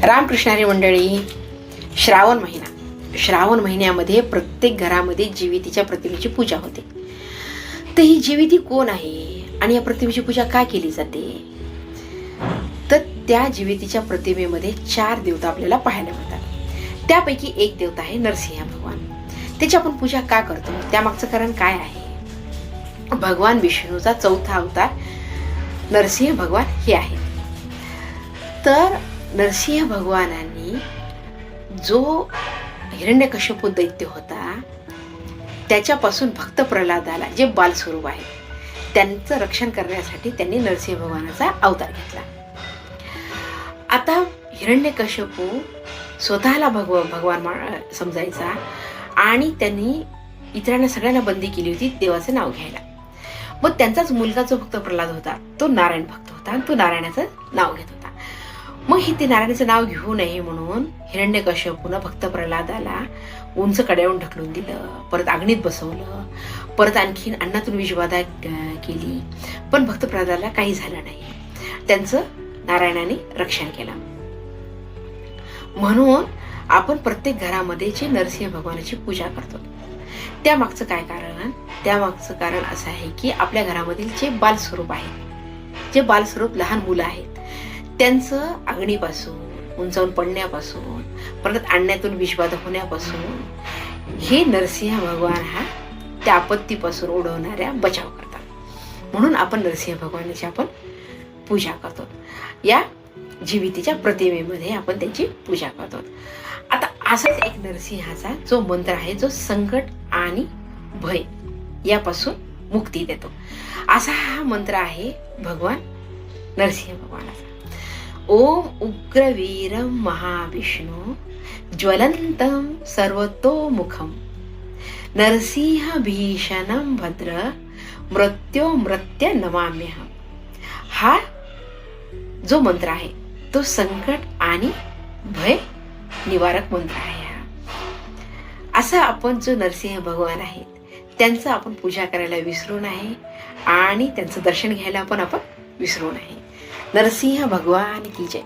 रामकृष्ण हरी मंडळी, श्रावण महिन्यामध्ये प्रत्येक घरामध्ये जीवितीच्या प्रतिमेची पूजा होते. तर ही जीविती कोण आहे आणि या प्रतिमेची पूजा का केली जाते? तर त्या जीवितीच्या प्रतिमेमध्ये 4 देवता आपल्याला पाहायला मिळतात. त्यापैकी एक देवता आहे नरसिंह भगवान. त्याची आपण पूजा का करतो? त्यामागचं कारण काय आहे? भगवान विष्णूचा 4था अवतार नरसिंह भगवान हे आहे. तर नरसिंह भगवानांनी जो हिरण्यकश्यपू दैत्य होता त्याच्यापासून भक्त प्रल्हादाला, जे बालस्वरूप आहे, त्यांचं रक्षण करण्यासाठी त्यांनी नरसिंह भगवानाचा अवतार घेतला. आता हिरण्यकश्यपू स्वतःला भगवान समजायचा आणि त्यांनी इतरांना सगळ्यांना बंदी केली होती देवाचं नाव घ्यायला. मग त्यांचाच मुलगा जो भक्त प्रल्हाद होता तो नारायण भक्त होता आणि तो नारायणाचं नाव घेत होता. मग ते नारायणाचं नाव घेऊ नये म्हणून हिरण्यकश्यपूनं भक्त प्रल्हादाला उंच कड्यावरून ढकलून दिलं, परत अग्नीत बसवलं, परत आणखीन अन्नातून विषबाधा केली, पण भक्त प्रल्हादाला काही झालं नाही. त्यांचं नारायणाने रक्षण केलं. म्हणून आपण प्रत्येक घरामध्ये जे नरसिंह भगवानाची पूजा करतो त्यामागचं काय कारण? त्यामागचं कारण असं आहे की आपल्या घरामधील जे बालस्वरूप आहेत, जे बालस्वरूप लहान मुलं आहेत, त्यांचं अग्नीपासून, उंचावून पडण्यापासून, परत आणण्यातून विषबाधा होण्यापासून हे नरसिंह भगवान हा त्या आपत्तीपासून उडवणाऱ्या बचाव करतात. म्हणून आपण नरसिंह भगवानाची आपण पूजा करतो. या जीवितीच्या प्रतिमेमध्ये आपण त्यांची पूजा करतो. आता असाच एक नरसिंहाचा जो मंत्र आहे, जो संकट आणि भय यापासून मुक्ती देतो, असा हा मंत्र आहे भगवान नरसिंह भगवानाचा. ओम उग्रवीरं महाविष्णु ज्वलंतं सर्वतोमुखं नरसिंह भीषणं भद्र मृत्युमृत्य नमाम्यहं. हा जो मंत्र आहे तो संकट आणि भय निवारक मंत्र आहे. असा आपण जो नरसिंह भगवान आहेत त्यांचं आपण पूजा करायला विसरू नये आणि त्यांचं दर्शन घ्यायला पण आपण विसरू नये. नरसिंह भगवान की जय.